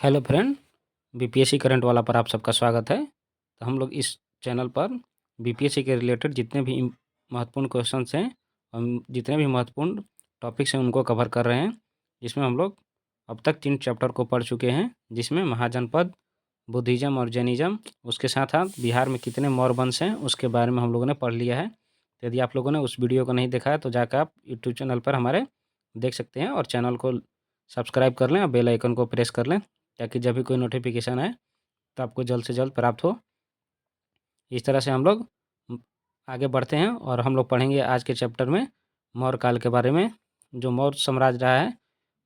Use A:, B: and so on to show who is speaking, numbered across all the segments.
A: Hello friend, BPSC current वाला पर आप सबका स्वागत है। तो हम लोग इस चैनल पर बीपीएससी के रिलेटेड जितने भी महत्वपूर्ण क्वेश्चंस हैं, हम जितने भी महत्वपूर्ण टॉपिक्स हैं उनको कवर कर रहे हैं। जिसमें हम लोग अब तक 3 चैप्टर को पढ़ चुके हैं, जिसमें महाजनपद, बुद्धिज़्म और जैनिज़्म, उसके साथ-साथ बिहार में कितने मौर्य वंश हैं उसके बारे में हम लोगों ने पढ़ लिया है। तो यदि आप लोगों ने उस वीडियो को नहीं देखा है तो जाकर आप यूट्यूब चैनल पर हमारे देख सकते हैं और चैनल को सब्सक्राइब कर लें और बेल आइकन को प्रेस कर लें, ताकि जब भी कोई नोटिफिकेशन आए तो आपको जल्द से जल्द प्राप्त हो। इस तरह से हम लोग आगे बढ़ते हैं और हम लोग पढ़ेंगे आज के चैप्टर में मौर्य काल के बारे में। जो मौर्य साम्राज्य रहा है,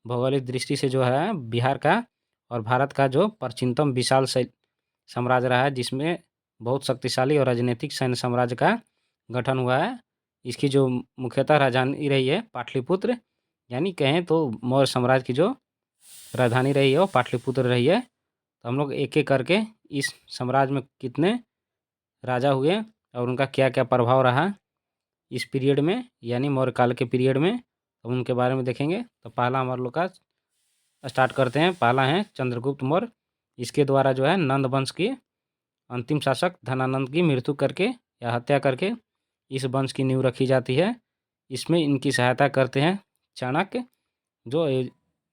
A: भौगोलिक दृष्टि से जो है बिहार का और भारत का जो प्राचीनतम विशाल साम्राज्य रहा है, जिसमें बहुत शक्तिशाली और राजनीतिक सैन्य साम्राज्य का गठन हुआ है। इसकी जो मुख्यतः राजधानी रही है पाटलिपुत्र, यानी कहें तो मौर्य साम्राज्य की जो राजधानी रही है वो पाटलिपुत्र रही है। तो हम लोग एक एक करके इस साम्राज्य में कितने राजा हुए और उनका क्या क्या प्रभाव रहा इस पीरियड में, यानी मौर्य काल के पीरियड में, तो उनके बारे में देखेंगे। तो पहला हमारे लोग का स्टार्ट करते हैं। पहला है चंद्रगुप्त मौर्य। इसके द्वारा जो है नंद वंश की अंतिम शासक धनानंद की मृत्यु करके या हत्या करके इस वंश की नींव रखी जाती है। इसमें इनकी सहायता करते हैं चाणक्य, जो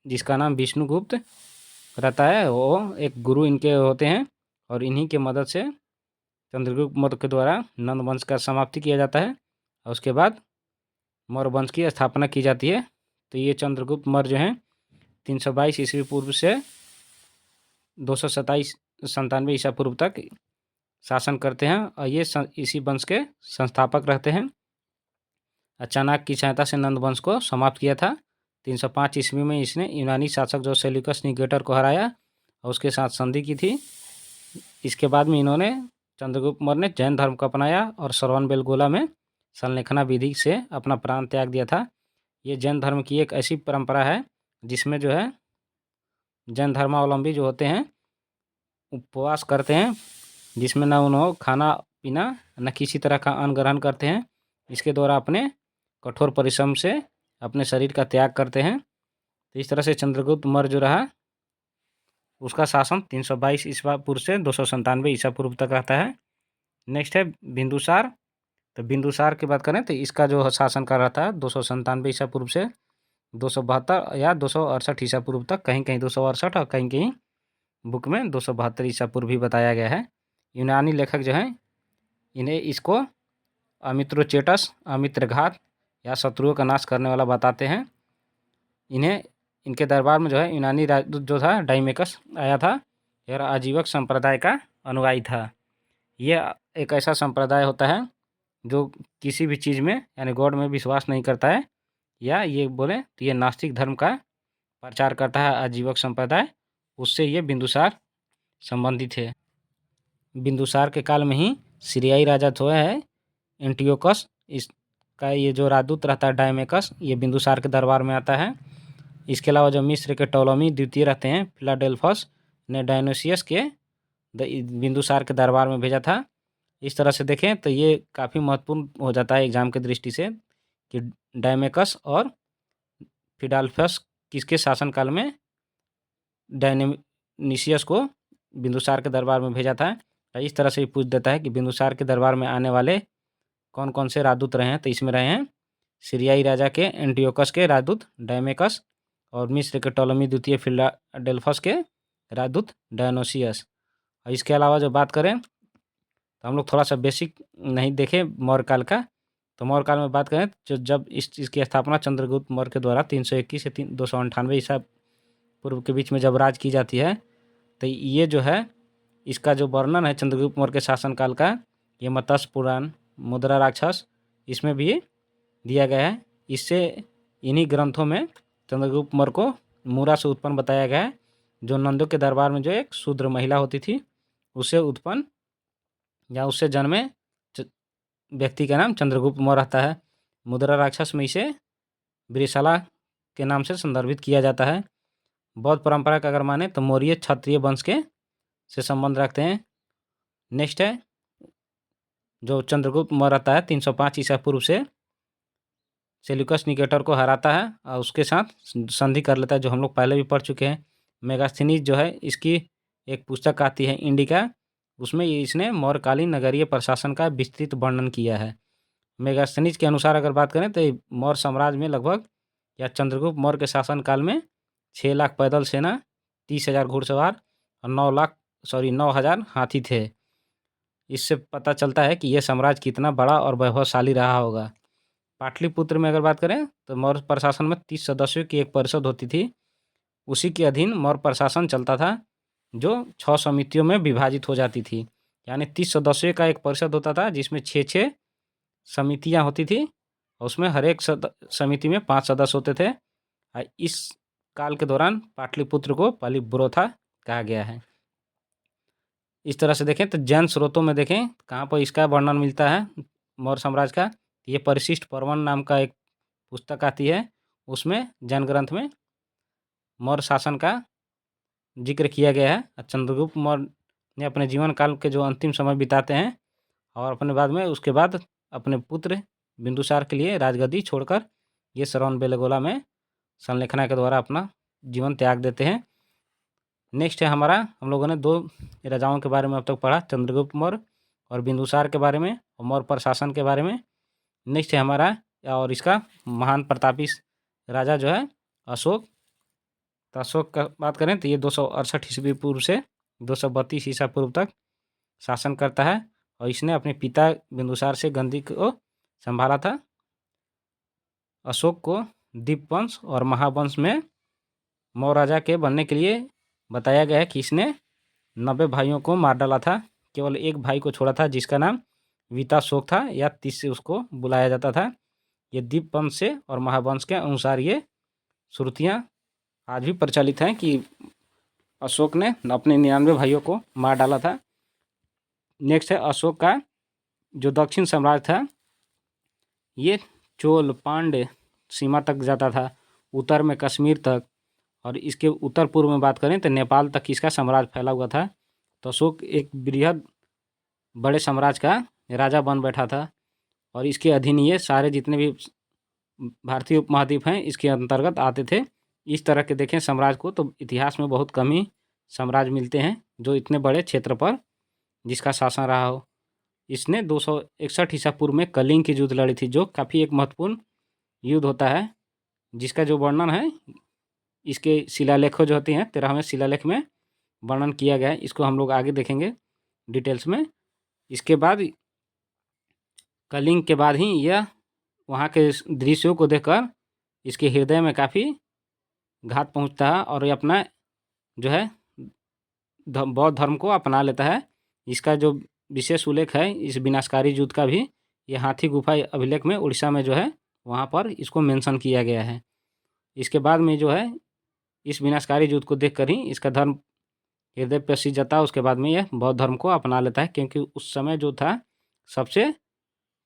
A: जिसका नाम विष्णुगुप्त रहता है, वो एक गुरु इनके होते हैं और इन्हीं के मदद से चंद्रगुप्त मौर्य के द्वारा नंद वंश का समाप्ति किया जाता है और उसके बाद मौर्य वंश की स्थापना की जाती है। तो ये चंद्रगुप्त मौर्य जो हैं 322 ईस्वी पूर्व से 297 ईसा पूर्व तक शासन करते हैं और ये इसी वंश के संस्थापक रहते हैं। चाणक्य की सहायता से नंद वंश को समाप्त किया था। 305 ईस्वी में इसने यूनानी शासक जो सेल्यूकस निकेटर को हराया और उसके साथ संधि की थी। इसके बाद में इन्होंने चंद्रगुप्त मौर्य ने जैन धर्म को अपनाया और श्रवणबेलगोला में संलेखना विधि से अपना प्राण त्याग दिया था। ये जैन धर्म की एक ऐसी परंपरा है जिसमें जो है जैन धर्मावलंबी जो होते हैं उपवास करते हैं, जिसमें न उन्होंने खाना पीना न किसी तरह का अन्न ग्रहण करते हैं। इसके द्वारा अपने कठोर परिश्रम से अपने शरीर का त्याग करते हैं। तो इस तरह से चंद्रगुप्त मौर्य जो रहा उसका शासन 322 ईसा पूर्व से 297 ईसा पूर्व तक रहता है। नेक्स्ट है बिंदुसार। तो बिंदुसार की बात करें तो इसका जो शासन काल रहता है 297 ईसा पूर्व से 272 या 268 ईसा पूर्व तक, कहीं कहीं 268 और कहीं कहीं बुक में 272 ईसा पूर्व भी बताया गया है। यूनानी लेखक जो हैं इन्हें इसको अमित्रोचेटस, अमित्रघात या शत्रुओं का नाश करने वाला बताते हैं। इन्हें इनके दरबार में जो है यूनानी राजदूत जो था डाइमेकस आया था। यह आजीवक संप्रदाय का अनुयायी था। यह एक ऐसा संप्रदाय होता है जो किसी भी चीज़ में यानी गॉड में विश्वास नहीं करता है, या ये बोले तो ये नास्तिक धर्म का प्रचार करता है आजीवक संप्रदाय। उससे ये बिंदुसार संबंधित है। बिंदुसार के काल में ही सीरियाई राजा जो है एंटियोकस, इसका ये जो राजदूत रहता है डायमेकस, ये बिंदुसार के दरबार में आता है। इसके अलावा जो मिस्र के टोलोमी द्वितीय रहते हैं फिलाडेल्फस ने डायनोसियस के बिंदुसार के दरबार में भेजा था। इस तरह से देखें तो ये काफ़ी महत्वपूर्ण हो जाता है एग्जाम के दृष्टि से कि डायमेकस और फिलाडेल्फस किसके शासनकाल में डायनोसियस को बिंदुसार के दरबार में भेजा था। इस तरह से ही पूछ देता है कि बिंदुसार के दरबार में आने वाले कौन कौन से राजदूत रहे हैं। तो इसमें रहे हैं सीरियाई राजा के एंटियोकस के राजदूत डायमेकस और मिस्र के टोलेमी द्वितीय फिलाडेल्फस के राजदूत डायनोसियस। और इसके अलावा जो बात करें तो हम लोग थोड़ा सा बेसिक नहीं देखें मौर्य काल का। तो मौर्य काल में बात करें तो जब इस चीज़ की स्थापना चंद्रगुप्त मौर्य के द्वारा 321 से 298 ईसा पूर्व के बीच में जब राज की जाती है, तो ये जो है इसका जो वर्णन है चंद्रगुप्त मौर्य के शासनकाल का, ये मत्स्य पुराण, मुद्रा राक्षस, इसमें भी दिया गया है। इससे इन्हीं ग्रंथों में चंद्रगुप्त मौर्य को मूरा से उत्पन्न बताया गया है, जो नंदों के दरबार में जो एक शूद्र महिला होती थी उससे उत्पन्न या उससे जन्मे व्यक्ति का नाम चंद्रगुप्त मौर्य रहता है। मुद्रा राक्षस में इसे वृषाला के नाम से संदर्भित किया जाता है। बौद्ध परंपरा का अगर माने तो मौर्य क्षत्रिय वंश के से संबंध रखते हैं। नेक्स्ट है जो चंद्रगुप्त मौर्य रहता है 305 ईसा पूर्व से सेल्यूकस निकेटर को हराता है और उसके साथ संधि कर लेता है, जो हम लोग पहले भी पढ़ चुके हैं। मेगास्थनीज जो है इसकी एक पुस्तक आती है इंडिका, उसमें इसने मौर्यकालीन नगरीय प्रशासन का विस्तृत वर्णन किया है। मेगास्थनीज के अनुसार अगर बात करें तो मौर्य साम्राज्य में लगभग या चंद्रगुप्त मौर्य के शासनकाल में 6 लाख पैदल सेना, 30,000 घुड़सवार और 9,000 हाथी थे। इससे पता चलता है कि यह साम्राज्य कितना बड़ा और वैभवशाली रहा होगा। पाटलिपुत्र में अगर बात करें तो मौर्य प्रशासन में 30 सदस्यों की एक परिषद होती थी। उसी के अधीन मौर्य प्रशासन चलता था, जो 6 समितियों में विभाजित हो जाती थी। यानी 30 सदस्यों का एक परिषद होता था जिसमें 6-6 समितियां होती थी और उसमें हर एक समिति में 5 सदस्य होते थे। इस काल के दौरान पाटलिपुत्र को पालिपुरोथा कहा गया है। इस तरह से देखें तो जैन स्रोतों में देखें कहाँ पर इसका वर्णन मिलता है मौर्य साम्राज्य का। ये परिशिष्ट पर्वन नाम का एक पुस्तक आती है, उसमें जैन ग्रंथ में मौर्य शासन का जिक्र किया गया है। चंद्रगुप्त मौर्य ने अपने जीवन काल के जो अंतिम समय बिताते हैं और अपने बाद में उसके बाद अपने पुत्र बिंदुसार के लिए राजगद्दी छोड़कर ये श्रवणबेलगोला में संलेखना के द्वारा अपना जीवन त्याग देते हैं। नेक्स्ट है हमारा, हम लोगों ने 2 राजाओं के बारे में अब तक पढ़ा, चंद्रगुप्त मौर्य और बिंदुसार के बारे में और मौर्य प्रशासन के बारे में। नेक्स्ट है हमारा और इसका महान प्रतापी राजा जो है अशोक। तो अशोक का बात करें तो ये 268 ईस्वी पूर्व से 232 ईसा पूर्व तक शासन करता है और इसने अपने पिता बिंदुसार से गद्दी को संभाला था। अशोक को दीपवंश और महावंश में मौर्य राजा के बनने के लिए बताया गया है कि इसने 90 भाइयों को मार डाला था, केवल एक भाई को छोड़ा था जिसका नाम वीताशोक था या 30 से उसको बुलाया जाता था। ये दीपवंश से और महावंश के अनुसार ये श्रुतियाँ आज भी प्रचलित हैं कि अशोक ने अपने 99 भाइयों को मार डाला था। नेक्स्ट है अशोक का जो दक्षिण साम्राज्य था, ये चोल पांड्य सीमा तक जाता था, उत्तर में कश्मीर तक, और इसके उत्तर पूर्व में बात करें तो नेपाल तक इसका साम्राज्य फैला हुआ था। तो अशोक एक बृहद बड़े साम्राज्य का राजा बन बैठा था और इसके अधीन ये सारे जितने भी भारतीय उपमहाद्वीप हैं इसके अंतर्गत आते थे। इस तरह के देखें साम्राज्य को तो इतिहास में बहुत कम ही साम्राज्य मिलते हैं जो इतने बड़े क्षेत्र पर जिसका शासन रहा हो। इसने 261 ईसा पूर्व में कलिंग की युद्ध लड़ी थी, जो काफ़ी एक महत्वपूर्ण युद्ध होता है, जिसका जो वर्णन है इसके शिलालेखों जो होती हैं 13वें शिलालेख में वर्णन किया गया है। इसको हम लोग आगे देखेंगे डिटेल्स में। इसके बाद कलिंग के बाद ही यह वहाँ के दृश्यों को देखकर इसके हृदय में काफ़ी घात पहुँचता है और ये अपना जो है बौद्ध धर्म को अपना लेता है। इसका जो विशेष उल्लेख है इस विनाशकारी युद्ध का भी, ये हाथी गुफा अभिलेख में उड़ीसा में जो है वहाँ पर इसको मेंशन किया गया है। इसके बाद में जो है इस विनाशकारी युद्ध को देखकर ही इसका धर्म हृदय पर सिंच जाता है। उसके बाद में यह बौद्ध धर्म को अपना लेता है, क्योंकि उस समय जो था सबसे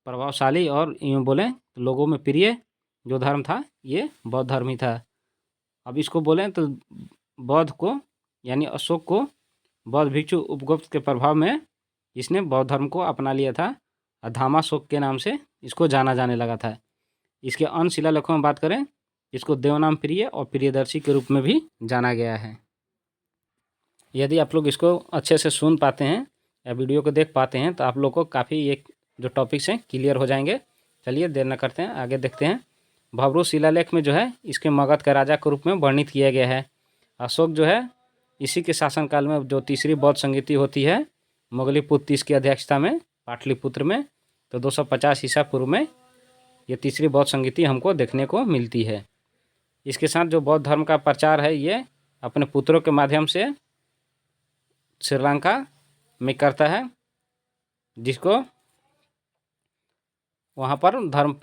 A: प्रभावशाली और यूँ बोलें तो लोगों में प्रिय जो धर्म था ये बौद्ध धर्म ही था। अब इसको बोलें तो बौद्ध को यानी अशोक को बौद्ध भिक्षु उपगुप्त के प्रभाव में इसने बौद्ध धर्म को अपना लिया था और धामाशोक के नाम से इसको जाना जाने लगा था। इसके अन्य शिलालेखों में बात करें, इसको देवनाम प्रिय और प्रियदर्शी के रूप में भी जाना गया है। यदि आप लोग इसको अच्छे से सुन पाते हैं या वीडियो को देख पाते हैं तो आप लोग को काफ़ी ये जो टॉपिक्स हैं क्लियर हो जाएंगे। चलिए देर न करते हैं, आगे देखते हैं। भवरू शिलालेख में जो है इसके मगध के राजा के रूप में वर्णित किया गया है। अशोक जो है इसी के शासनकाल में जो तीसरी बौद्ध संगीति होती है मोगलीपुत्र की अध्यक्षता में पाटलिपुत्र में, तो 250 ईसा पूर्व में ये तीसरी बौद्ध संगीति हमको देखने को मिलती है। इसके साथ जो बौद्ध धर्म का प्रचार है ये अपने पुत्रों के माध्यम से श्रीलंका में करता है, जिसको वहाँ पर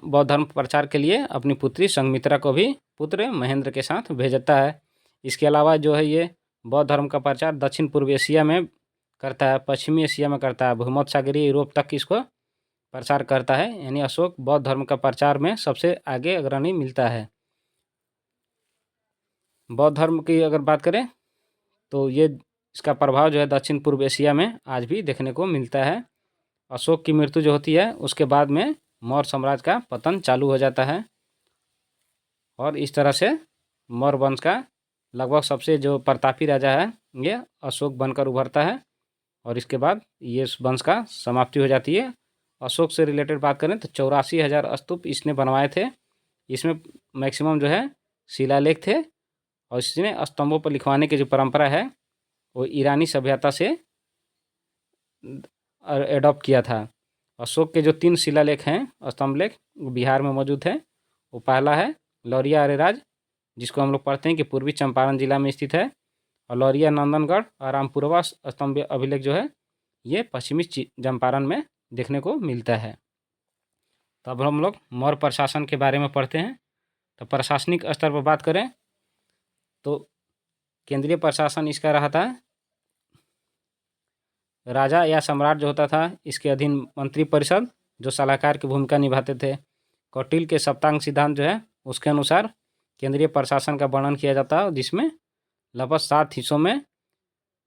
A: बौद्ध धर्म प्रचार के लिए अपनी पुत्री संघमित्रा को भी पुत्र महेंद्र के साथ भेजता है। इसके अलावा जो है ये बौद्ध धर्म का प्रचार दक्षिण पूर्व एशिया में करता है, पश्चिमी एशिया में करता है, भूमध्य सागरीय यूरोप तक इसको प्रचार करता है। यानी अशोक बौद्ध धर्म का प्रचार में सबसे आगे अग्रणी मिलता है। बौद्ध धर्म की अगर बात करें तो ये इसका प्रभाव जो है दक्षिण पूर्व एशिया में आज भी देखने को मिलता है। अशोक की मृत्यु जो होती है उसके बाद में मौर्य साम्राज्य का पतन चालू हो जाता है और इस तरह से मौर्य वंश का लगभग सबसे जो प्रतापी राजा है ये अशोक बनकर उभरता है और इसके बाद ये वंश का समाप्ति हो जाती है। अशोक से रिलेटेड बात करें तो 84,000 स्तूप इसने बनवाए थे। इसमें मैक्सिमम जो है शिलालेख थे और इसने स्तंभों पर लिखवाने की जो परंपरा है वो ईरानी सभ्यता से एडॉप्ट किया था। अशोक के जो 3 शिलालेख हैं स्तंभ लेख वो बिहार में मौजूद है। वो पहला है लौरिया अरेराज जिसको हम लोग पढ़ते हैं कि पूर्वी चंपारण जिला में स्थित है, और लौरिया नंदनगढ़ और रामपुरवा स्तंभ अभिलेख जो है ये पश्चिमी चंपारण में देखने को मिलता है। तो अब हम लोग मौर्य प्रशासन के बारे में पढ़ते हैं। तो प्रशासनिक स्तर पर बात करें तो केंद्रीय प्रशासन इसका रहा था, राजा या सम्राट जो होता था इसके अधीन मंत्रिपरिषद जो सलाहकार की भूमिका निभाते थे। कौटिल्य के सप्तांग सिद्धांत जो है उसके अनुसार केंद्रीय प्रशासन का वर्णन किया जाता है, जिसमें लगभग 7 हिस्सों में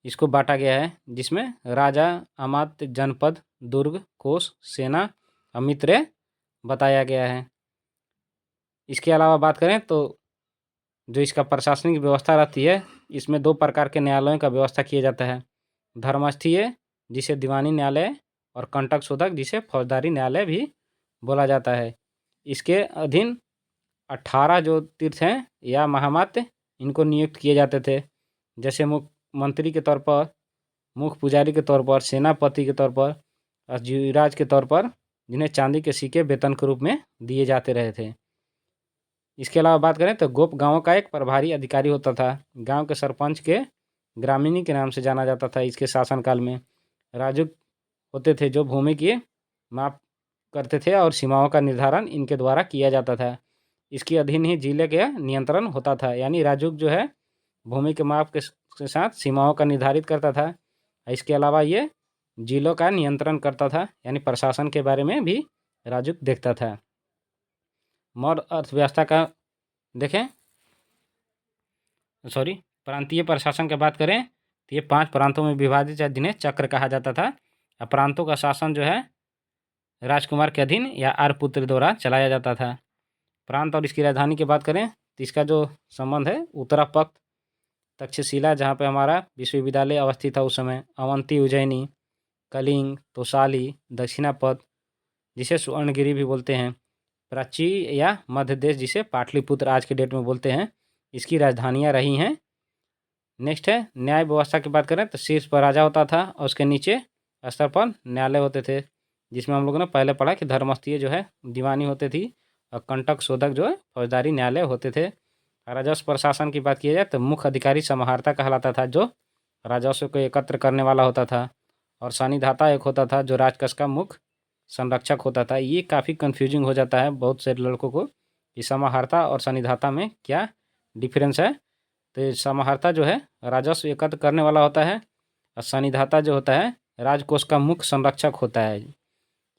A: इसको बांटा गया है, जिसमें राजा, अमात्य, जनपद, दुर्ग, कोष, सेना, अमित्र बताया गया है। इसके अलावा बात करें तो जो इसका प्रशासनिक व्यवस्था रहती है इसमें 2 प्रकार के न्यायालयों का व्यवस्था किया जाता है, धर्मस्थीय जिसे दीवानी न्यायालय और कंटक शोधक जिसे फौजदारी न्यायालय भी बोला जाता है। इसके अधीन 18 जो तीर्थ हैं या महामात्य इनको नियुक्त किए जाते थे, जैसे मुख्य मंत्री के तौर पर, मुख्य पुजारी के तौर पर, सेनापति के तौर पर, अजीराज के तौर पर, जिन्हें चांदी के सिक्के वेतन के रूप में दिए जाते रहे थे। इसके अलावा बात करें तो गोप गांवों का एक प्रभारी अधिकारी होता था। गांव के सरपंच के ग्रामीणी के नाम से जाना जाता था। इसके शासनकाल में राजुक होते थे जो भूमि की माप करते थे और सीमाओं का निर्धारण इनके द्वारा किया जाता था। इसके अधीन ही जिले के नियंत्रण होता था, यानी राजुक जो है भूमि के माप के साथ सीमाओं का निर्धारित करता था। इसके अलावा ये जिलों का नियंत्रण करता था, यानी प्रशासन के बारे में भी राजुक देखता था। मौर्य अर्थव्यवस्था का देखें, प्रांतीय प्रशासन की बात करें तो ये 5 प्रांतों में विभाजित है जिन्हें चक्र कहा जाता था। प्रांतों का शासन जो है राजकुमार के अधीन या आर्यपुत्र द्वारा चलाया जाता था। प्रांत और इसकी राजधानी की बात करें तो इसका जो संबंध है उत्तरापक्त, तक्षशिला जहाँ पे हमारा विश्वविद्यालय अवस्थित था उस समय, अवंती, उज्जैनी, कलिंग, तोसाली, दक्षिणापथ जिसे स्वर्णगिरी भी बोलते हैं, प्राची या मध्य देश जिसे पाटलिपुत्र आज के डेट में बोलते हैं, इसकी राजधानियाँ रही हैं। नेक्स्ट है न्याय व्यवस्था की बात करें तो शीर्ष पर राजा होता था और उसके नीचे स्तर पर न्यायालय होते थे, जिसमें हम लोगों ने पहले पढ़ा कि धर्मस्थीय जो है दीवानी होती थी और कंटक शोधक जो है फौजदारी न्यायालय होते थे। राजस्व प्रशासन की बात की जाए तो मुख्य अधिकारी समाहर्ता कहलाता था जो राजस्व को एकत्र करने वाला होता था, और सन्निधाता एक होता था जो राजकोष का मुख्य संरक्षक होता था। ये काफ़ी कन्फ्यूजिंग हो जाता है बहुत से लड़कों को कि समाहर्ता और सन्निधाता में क्या डिफरेंस है। तो समाहर्ता जो है राजस्व एकत्र करने वाला होता है और सन्निधाता जो होता है राजकोष का मुख्य संरक्षक होता है।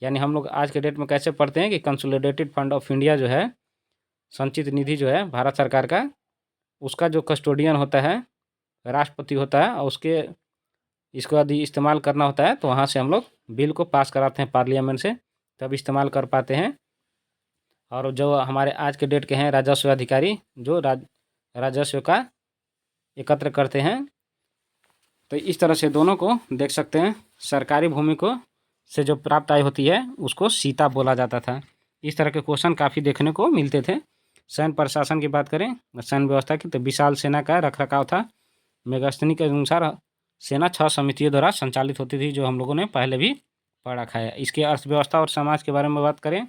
A: यानी हम लोग आज के डेट में कैसे पढ़ते हैं कि कंसोलिडेटेड फंड ऑफ इंडिया जो है, संचित निधि जो है भारत सरकार का, उसका जो कस्टोडियन होता है राष्ट्रपति होता है, और उसके इसको यदि इस्तेमाल करना होता है तो वहाँ से हम लोग बिल को पास कराते हैं पार्लियामेंट से, तब इस्तेमाल कर पाते हैं। और जो हमारे आज के डेट के हैं राजस्व अधिकारी जो राजस्व का एकत्र करते हैं। तो इस तरह से दोनों को देख सकते हैं। सरकारी भूमि को से जो प्राप्त आय होती है उसको सीता बोला जाता था। इस तरह के क्वेश्चन काफ़ी देखने को मिलते थे। सैन्य प्रशासन की बात करें सैन्य व्यवस्था की तो विशाल सेना का रखरखाव था। मेगास्थनी के अनुसार सेना 6 समितियों द्वारा संचालित होती थी, जो हम लोगों ने पहले भी पढ़ रखा है। इसकी अर्थव्यवस्था और समाज के बारे में बात करें,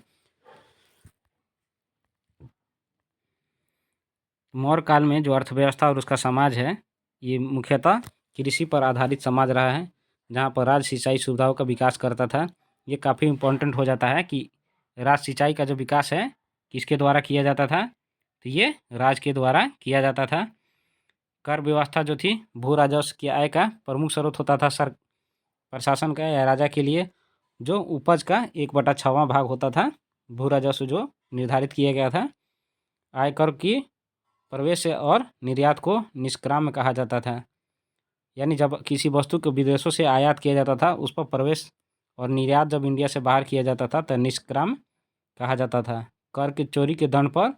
A: मौर्य काल में जो अर्थव्यवस्था और उसका समाज है ये मुख्यतः कृषि पर आधारित समाज रहा है, जहाँ पर राज सिंचाई सुविधाओं का विकास करता था। ये काफ़ी इम्पोर्टेंट हो जाता है कि राज सिंचाई का जो विकास है किसके द्वारा किया जाता था, तो ये राज के द्वारा किया जाता था। कर व्यवस्था जो थी भू राजस्व की आय का प्रमुख स्रोत होता था सर प्रशासन का या राजा के लिए, जो उपज का 1/6वां भाग होता था भू राजस्व जो निर्धारित किया गया था। आयकर की प्रवेश और निर्यात को निष्क्राम्य कहा जाता था, यानी जब किसी वस्तु को विदेशों से आयात किया जाता था उस पर प्रवेश और निर्यात जब इंडिया से बाहर किया जाता था तो निष्क्राम्य कहा जाता था। कर की चोरी के दंड पर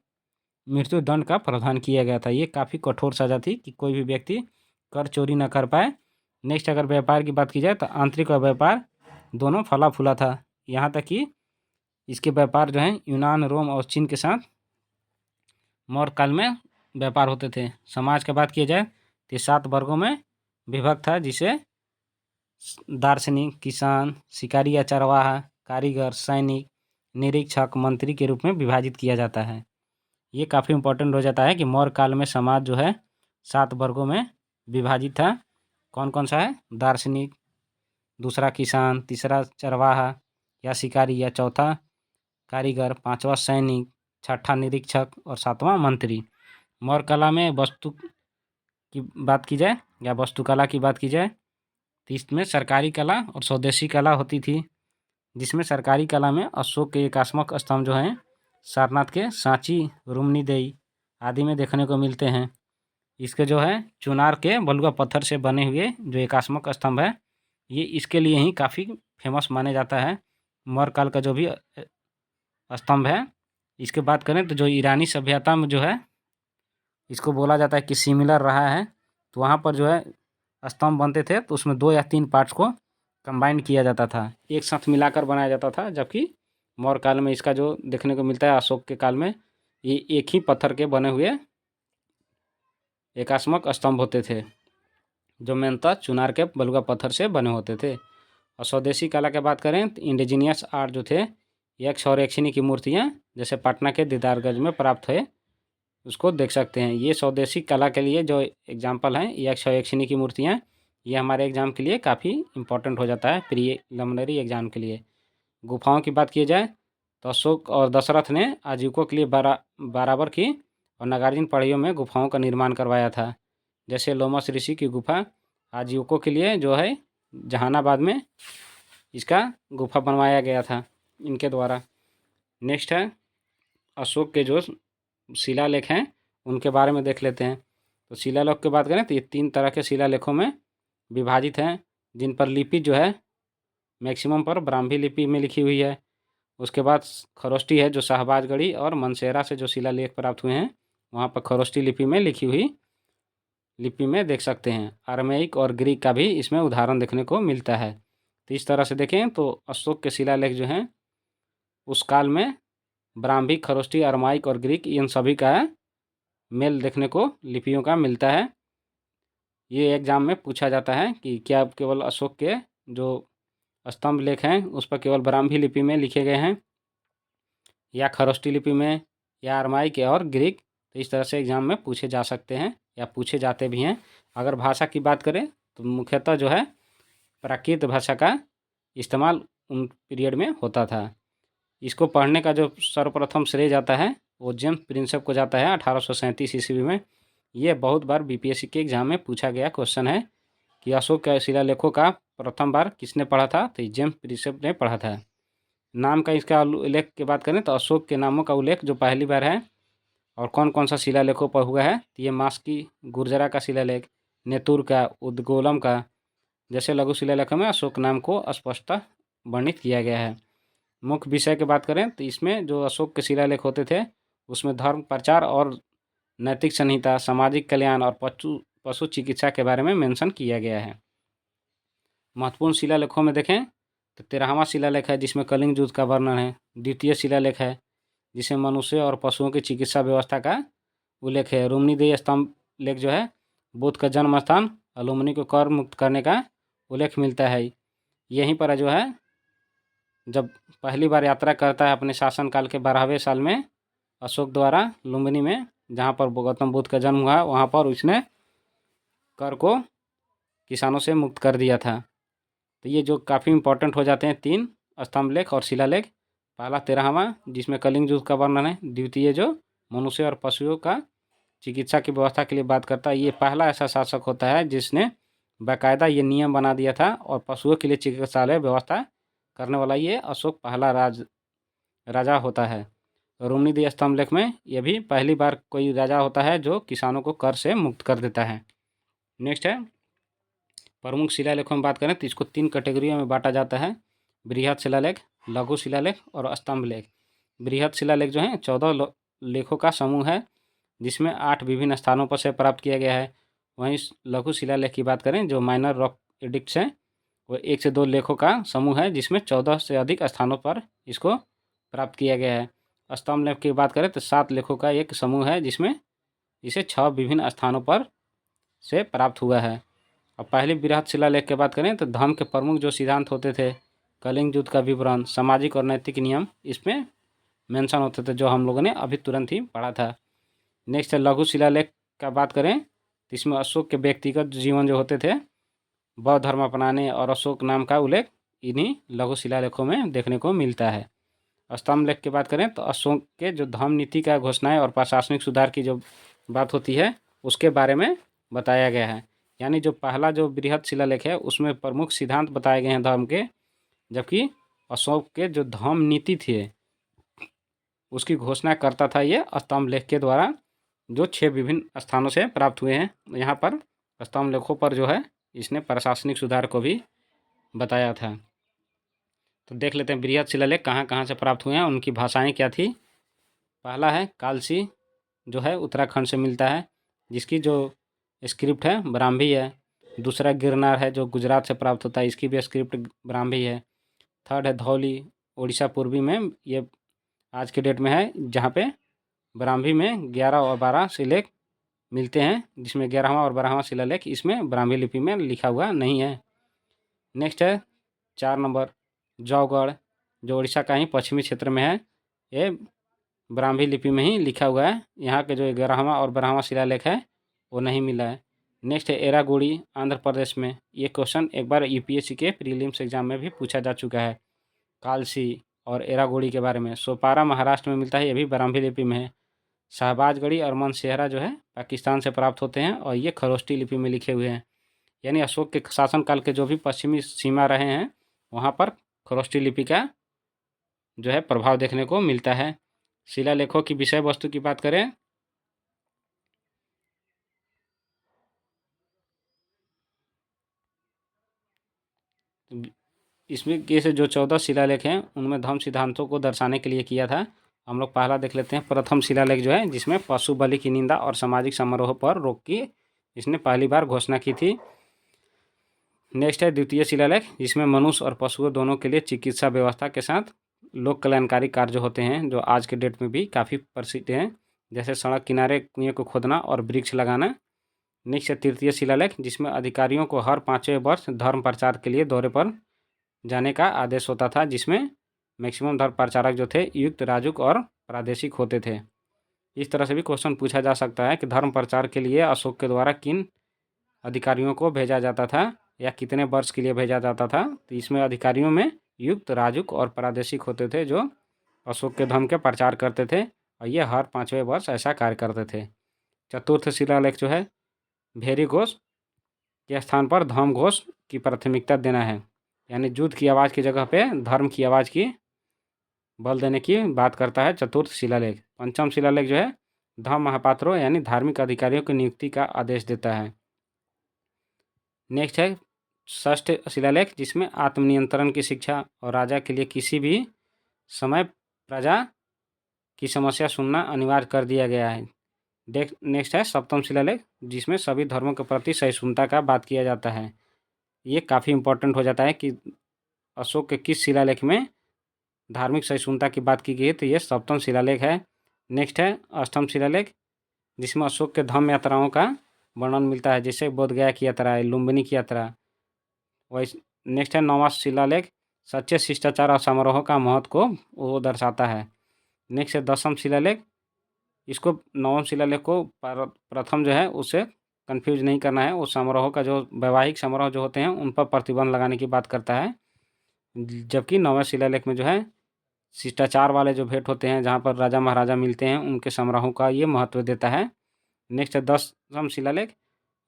A: मृत्यु दंड का प्रावधान किया गया था। ये काफ़ी कठोर सज़ा थी कि कोई भी व्यक्ति कर चोरी न कर पाए। नेक्स्ट अगर व्यापार की बात की जाए तो आंतरिक और व्यापार दोनों फला फूला था। यहाँ तक कि इसके व्यापार जो है यूनान, रोम और चीन के साथ मौर्य काल में व्यापार होते थे। समाज की बात की जाए तो 7 वर्गों में विभक्त था, जिसे दार्शनिक, किसान, शिकारी या चरवाहा, कारीगर, सैनिक, निरीक्षक, मंत्री के रूप में विभाजित किया जाता है। ये काफ़ी इंपॉर्टेंट हो जाता है कि मौर्य काल में समाज जो है 7 वर्गों में विभाजित था। कौन कौन सा है? दार्शनिक, दूसरा किसान, तीसरा चरवाहा या शिकारी या चौथा कारीगर, पांचवा सैनिक, छठा निरीक्षक और सातवां मंत्री। मौर्य कला में वस्तु की बात की जाए या वास्तुकला की बात की जाए तो इसमें सरकारी कला और स्वदेशी कला होती थी, जिसमें सरकारी कला में अशोक के एकात्मक स्तंभ जो हैं सारनाथ के सांची, रुम्नीदेई आदि में देखने को मिलते हैं। इसके जो है चुनार के बलुआ पत्थर से बने हुए जो एकात्मक स्तंभ है, ये इसके लिए ही काफ़ी फेमस माने जाता है। मौर्य काल का जो भी स्तंभ है, इसके बात करें तो जो ईरानी सभ्यता में जो है इसको बोला जाता है कि सिमिलर रहा है। तो वहाँ पर जो है स्तंभ बनते थे तो उसमें 2 या 3 पार्ट्स को कंबाइन किया जाता था, एक साथ मिलाकर बनाया जाता था। जबकि मौर्य काल में इसका जो देखने को मिलता है अशोक के काल में, ये एक ही पत्थर के बने हुए एकात्मक स्तंभ होते थे, जो मेनतः चुनार के बलुआ पत्थर से बने होते थे। और स्वदेशी कला की बात करें तो इंडिजीनियस आर्ट जो थे, यक्ष और यक्षिणी की मूर्तियाँ जैसे पटना के दीदारगंज में प्राप्त हुए, उसको देख सकते हैं। ये स्वदेशी कला के लिए जो एग्जाम्पल हैं यक्ष और यक्षिणी की मूर्तियाँ, ये हमारे एग्ज़ाम के लिए काफ़ी इंपॉर्टेंट हो जाता है, प्रीलिमिनरी एग्जाम के लिए। गुफाओं की बात की जाए तो अशोक और दशरथ ने आजीविकों के लिए बराबर की और नागार्जुन पहाड़ियों में गुफाओं का निर्माण करवाया था। जैसे लोमस ऋषि की गुफा आजीविकों के लिए जो है जहानाबाद में इसका गुफा बनवाया गया था इनके द्वारा। नेक्स्ट है अशोक के जो शिलालेख हैं उनके बारे में देख लेते हैं। तो शिलालेख की बात करें तो ये 3 तरह के शिलालेखों में विभाजित हैं, जिन पर लिपि जो है मैक्सिमम पर ब्राह्मी लिपि में लिखी हुई है। उसके बाद खरोष्टी है जो शाहबाजगढ़ी और मनसेरा से जो शिलालेख प्राप्त हुए हैं, वहाँ पर खरोष्टी लिपि में लिखी हुई लिपि में देख सकते हैं। अरमेइक और ग्रीक का भी इसमें उदाहरण देखने को मिलता है। तो इस तरह से देखें तो अशोक के शिलालेख जो हैं उस काल में ब्राह्मी, खरोष्टी, अरमाइक और ग्रीक इन सभी का मेल देखने को लिपियों का मिलता है। ये एग्जाम में पूछा जाता है कि क्या केवल अशोक के जो स्तंभ लेख हैं उस पर केवल ब्राह्मी लिपि में लिखे गए हैं या खरोष्टी लिपि में या अरमाइक और ग्रीक। तो इस तरह से एग्जाम में पूछे जा सकते हैं या पूछे जाते भी हैं। अगर भाषा की बात करें तो मुख्यतः जो है प्राकृत भाषा का इस्तेमाल उन पीरियड में होता था। इसको पढ़ने का जो सर्वप्रथम श्रेय जाता है वो जेम्स प्रिंसेप को जाता है 1837 ईस्वी में। ये बहुत बार बीपीएससी के एग्जाम में पूछा गया क्वेश्चन है कि अशोक के शिलालेखों का प्रथम बार किसने पढ़ा था, तो जेम्स प्रिंसेप ने पढ़ा था। नाम का इसका उल्लेख की बात करें तो अशोक के नामों का उल्लेख जो पहली बार है और कौन कौन सा शिलालेखों पर हुआ है, तो ये मास्की गुर्जरा का शिलालेख, नेतुर का, उद्गोलम का जैसे लघु शिलालेखों में अशोक नाम को स्पष्टतः वर्णित किया गया है। मुख्य विषय की बात करें तो इसमें जो अशोक के शिलालेख होते थे उसमें धर्म प्रचार और नैतिक संहिता, सामाजिक कल्याण और पशु चिकित्सा के बारे में मेंशन किया गया है। महत्वपूर्ण शिलालेखों में देखें तो 13वां शिलालेख है जिसमें कलिंग युद्ध का वर्णन है। द्वितीय शिलालेख है जिसमें मनुष्य और पशुओं की चिकित्सा व्यवस्था का उल्लेख है। रुम्नीदेई स्तंभ लेख जो है बुद्ध का जन्म स्थान अलुमनी को कर मुक्त करने का उल्लेख मिलता है। यहीं पर जो है जब पहली बार यात्रा करता है अपने शासनकाल के 12वें साल में अशोक द्वारा लुम्बिनी में, जहाँ पर गौतम बुद्ध का जन्म हुआ, वहाँ पर उसने कर को किसानों से मुक्त कर दिया था। तो ये जो काफ़ी इंपॉर्टेंट हो जाते हैं 3 स्तंभलेख और शिलालेख। पहला 13वां जिसमें कलिंग युद्ध का वर्णन है, द्वितीय जो मनुष्य और पशुओं का चिकित्सा की व्यवस्था के लिए बात करता है। ये पहला ऐसा शासक होता है जिसने बाकायदा ये नियम बना दिया था और पशुओं के लिए चिकित्सालय व्यवस्था करने वाला ये अशोक पहला राजा होता है। रुम्नीदेई स्तंभलेख में यह भी पहली बार कोई राजा होता है जो किसानों को कर से मुक्त कर देता है। नेक्स्ट है प्रमुख शिलालेखों में बात करें तो इसको 3 कैटेगरियों में बांटा जाता है, बृहद शिलालेख, लघु शिलालेख और स्तंभलेख। बृहद शिलालेख जो है 14 लेखों का समूह है जिसमें 8 विभिन्न स्थानों पर से प्राप्त किया गया है। वहीं लघु शिलालेख की बात करें, जो माइनर रॉक एडिक्ट्स हैं, वो 1 से 2 लेखों का समूह है, जिसमें 14 से अधिक स्थानों पर इसको प्राप्त किया गया है। स्तंभ लेख की बात करें तो 7 लेखों का एक समूह है, जिसमें इसे 6 विभिन्न स्थानों पर से प्राप्त हुआ है। अब पहली बृहत शिलालेख की बात करें तो धर्म के प्रमुख जो सिद्धांत होते थे, कलिंग युद्ध का विवरण, सामाजिक और नैतिक नियम इसमें मेंशन होते थे, जो हम लोगों ने अभी तुरंत ही पढ़ा था। नेक्स्ट है लघु शिलालेख का बात करें तो इसमें अशोक के व्यक्तिगत जीवन जो होते थे, बौद्ध धर्म अपनाने और अशोक नाम का उल्लेख इन्हीं लघु शिलालेखों में देखने को मिलता है। स्तंभ लेख की बात करें तो अशोक के जो धर्म नीति का घोषणाएं और प्रशासनिक सुधार की जो बात होती है, उसके बारे में बताया गया है। यानी जो पहला जो बृहत शिलालेख है, उसमें प्रमुख सिद्धांत बताए गए हैं धर्म के, जबकि अशोक के जो धर्म नीति थी उसकी घोषणा करता था ये स्तंभ लेख के द्वारा, जो 6 विभिन्न स्थानों से प्राप्त हुए हैं। यहाँ पर स्तंभ लेखों पर जो है इसने प्रशासनिक सुधार को भी बताया था। तो देख लेते हैं बृहत शिलालेख कहाँ कहाँ से प्राप्त हुए हैं, उनकी भाषाएं क्या थी। पहला है कालसी, जो है उत्तराखंड से मिलता है, जिसकी जो स्क्रिप्ट है ब्राह्मी है। दूसरा गिरनार है, जो गुजरात से प्राप्त होता है, इसकी भी स्क्रिप्ट ब्राह्मी है। थर्ड है धौली, उड़ीसा पूर्वी में, ये आज के डेट में है, जहाँ पे ब्राह्मी में 11 और 12 शिलालेख मिलते हैं, जिसमें 11वां और 12वां शिलालेख इसमें ब्राह्मी लिपि में लिखा हुआ नहीं है। नेक्स्ट है 4 नंबर जौगढ़, जो उड़ीसा का ही पश्चिमी क्षेत्र में है, ये ब्राह्मी लिपि में ही लिखा हुआ है। यहाँ के जो 11वां और 12वां शिलालेख है वो नहीं मिला है। नेक्स्ट है एरागुड़ी, आंध्र प्रदेश में। ये क्वेश्चन एक बार यूपीएससी के प्रीलिम्स एग्जाम में भी पूछा जा चुका है, कालसी और एरागुड़ी के बारे में। सोपारा महाराष्ट्र में मिलता है, ये भी ब्राह्मी लिपि में है। शहबाजगढ़ी और मनसेहरा जो है पाकिस्तान से प्राप्त होते हैं, और ये खरोष्टी लिपि में लिखे हुए हैं। यानी अशोक के शासनकाल के जो भी पश्चिमी सीमा रहे हैं, वहाँ पर खरोष्टी लिपि का जो है प्रभाव देखने को मिलता है। शिलालेखों की विषय वस्तु की बात करें तो इसमें के से जो 14 शिलालेख हैं, उनमें धर्म सिद्धांतों को दर्शाने के लिए किया था। हम लोग पहला देख लेते हैं प्रथम शिलालेख, जो है जिसमें पशु बलि की निंदा और सामाजिक समारोह पर रोक की इसने पहली बार घोषणा की थी। नेक्स्ट है द्वितीय शिलालेख, जिसमें मनुष्य और पशुओं दोनों के लिए चिकित्सा व्यवस्था के साथ लोक कल्याणकारी कार्य होते हैं, जो आज के डेट में भी काफ़ी प्रसिद्ध हैं, जैसे सड़क किनारे कुएं को खोदना और वृक्ष लगाना। नेक्स्ट है तृतीय शिलालेख, जिसमें अधिकारियों को हर 5वें वर्ष धर्म प्रचार के लिए दौरे पर जाने का आदेश होता था, जिसमें मैक्सिमम धर्म प्रचारक जो थे युक्त, राजुक और प्रादेशिक होते थे। इस तरह से भी क्वेश्चन पूछा जा सकता है कि धर्म प्रचार के लिए अशोक के द्वारा किन अधिकारियों को भेजा जाता था या कितने वर्ष के लिए भेजा जाता था। तो इसमें अधिकारियों में युक्त, राजुक और प्रादेशिक होते थे, जो अशोक के धर्म के प्रचार करते थे, और ये हर 5वें वर्ष ऐसा कार्य करते थे। चतुर्थ शिलालेख जो है भेरी घोष के स्थान पर धर्म घोष की प्राथमिकता देना है, यानी युद्ध की आवाज़ की जगह पे धर्म की आवाज़ की बल देने की बात करता है चतुर्थ शिलालेख। पंचम शिलालेख जो है धर्म महापात्रों यानी धार्मिक अधिकारियों की नियुक्ति का आदेश देता है। नेक्स्ट है षष्ठ शिलालेख, जिसमें आत्मनियंत्रण की शिक्षा और राजा के लिए किसी भी समय प्रजा की समस्या सुनना अनिवार्य कर दिया गया है। नेक्स्ट है सप्तम शिलालेख, जिसमें सभी धर्मों के प्रति सहिष्णुता का बात किया जाता है। ये काफ़ी इंपॉर्टेंट हो जाता है कि अशोक के किस शिलालेख में धार्मिक सहिष्णुता की बात की गई है, तो ये सप्तम शिलालेख है। नेक्स्ट है अष्टम शिलालेख, जिसमें अशोक के धर्म यात्राओं का वर्णन मिलता है, जैसे बोधगया की यात्रा है, लुम्बिनी की यात्रा। वैसे नेक्स्ट है नौवां शिलालेख, सच्चे शिष्टाचार और समारोह का महत्व को वो दर्शाता है। नेक्स्ट है दसम शिलालेख, इसको नवम शिलालेख को प्रथम जो है उससे कंफ्यूज नहीं करना है। वो समारोह का जो वैवाहिक समारोह जो होते हैं उन पर प्रतिबंध लगाने की बात करता है, जबकि नौवें शिलालेख में जो है शिष्टाचार वाले जो भेंट होते हैं, जहाँ पर राजा महाराजा मिलते हैं, उनके समारोह का ये महत्व देता है। नेक्स्ट है 10वां शिलालेख,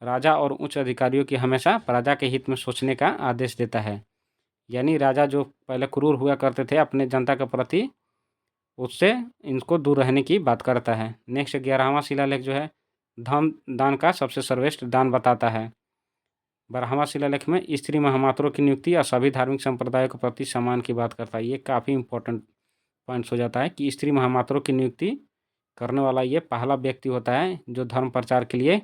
A: राजा और उच्च अधिकारियों की हमेशा प्रजा के हित में सोचने का आदेश देता है। यानी राजा जो पहले क्रूर हुआ करते थे अपने जनता के प्रति, उससे इनको दूर रहने की बात करता है। नेक्स्ट 11वां शिलालेख जो है धर्म दान का सबसे सर्वश्रेष्ठ दान बताता है। 12वां शिलालेख में स्त्री महामात्रों की नियुक्ति और सभी धार्मिक संप्रदायों के प्रति सम्मान की बात करता है। ये काफ़ी इंपॉर्टेंट पॉइंट्स हो जाता है कि स्त्री महामात्रों की नियुक्ति करने वाला ये पहला व्यक्ति होता है जो धर्म प्रचार के लिए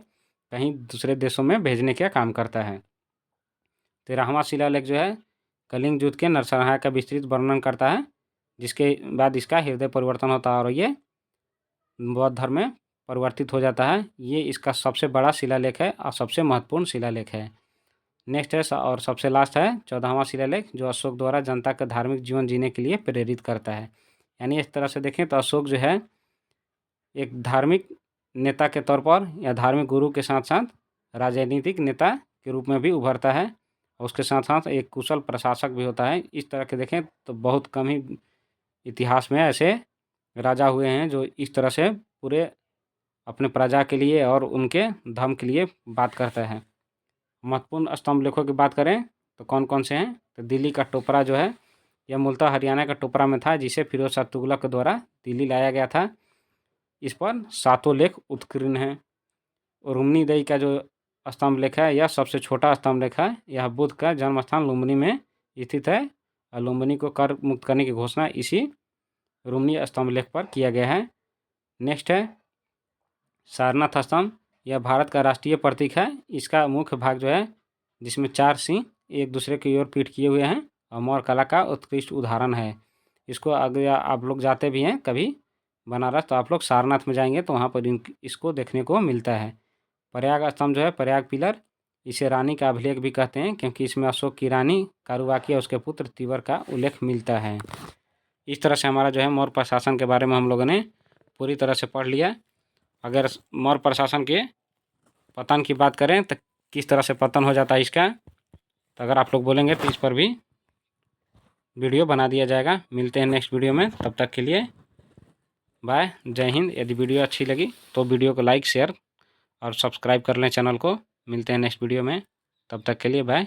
A: कहीं दूसरे देशों में भेजने का काम करता है। 13वां शिलालेख जो है कलिंग युद्ध के नरसंहार का विस्तृत वर्णन करता है, जिसके बाद इसका हृदय परिवर्तन होता है और ये बौद्ध धर्म में परिवर्तित हो जाता है। ये इसका सबसे बड़ा शिलालेख है और सबसे महत्वपूर्ण शिलालेख है। नेक्स्ट है और सबसे लास्ट है 14वां शिलालेख, जो अशोक द्वारा जनता का धार्मिक जीवन जीने के लिए प्रेरित करता है। यानी इस तरह से देखें तो अशोक जो है एक धार्मिक नेता के तौर पर या धार्मिक गुरु के साथ साथ राजनीतिक नेता के रूप में भी उभरता है और उसके साथ साथ एक कुशल प्रशासक भी होता है। इस तरह के देखें तो बहुत कम ही इतिहास में ऐसे राजा हुए हैं जो इस तरह से पूरे अपने प्रजा के लिए और उनके धर्म के लिए बात करता है। महत्वपूर्ण स्तंभ लेखों की बात करें तो कौन कौन से हैं, तो दिल्ली का टोपरा जो है यह मूलतः हरियाणा का टोपरा में था, जिसे फिरोज शाह तुगलक के द्वारा दिल्ली लाया गया था। इस पर 7 लेख उत्कीर्ण हैं। और रुम्नीदेई का जो स्तंभ लेख है यह सबसे छोटा स्तंभ लेख है। यह बुद्ध का जन्म स्थान लुम्बिनी में स्थित है और लुम्बिनी को कर मुक्त करने की घोषणा इसी रुम्नी स्तंभ लेख पर किया गया है। नेक्स्ट है सारनाथ स्तंभ। यह भारत का राष्ट्रीय प्रतीक है। इसका मुख्य भाग जो है जिसमें 4 सिंह एक दूसरे की ओर पीठ किए हुए हैं और मौर्य कला का उत्कृष्ट उदाहरण है। इसको अगर आप लोग जाते भी हैं कभी बनारस तो आप लोग सारनाथ में जाएंगे तो वहाँ पर इसको देखने को मिलता है। प्रयाग स्तंभ जो है प्रयाग पिलर, इसे रानी का अभिलेख भी कहते हैं क्योंकि इसमें अशोक की रानी कारुबाकी और उसके पुत्र तिवर का उल्लेख मिलता है। इस तरह से हमारा जो है मौर्य प्रशासन के बारे में हम लोगों ने पूरी तरह से पढ़ लिया। अगर मौर्य प्रशासन के पतन की बात करें तो किस तरह से पतन हो जाता है इसका, तो अगर आप लोग बोलेंगे तो इस पर भी वीडियो बना दिया जाएगा। मिलते हैं नेक्स्ट वीडियो में, तब तक के लिए बाय, जय हिंद। यदि वीडियो अच्छी लगी तो वीडियो को लाइक शेयर और सब्सक्राइब कर लें चैनल को। मिलते हैं नेक्स्ट वीडियो में, तब तक के लिए बाय।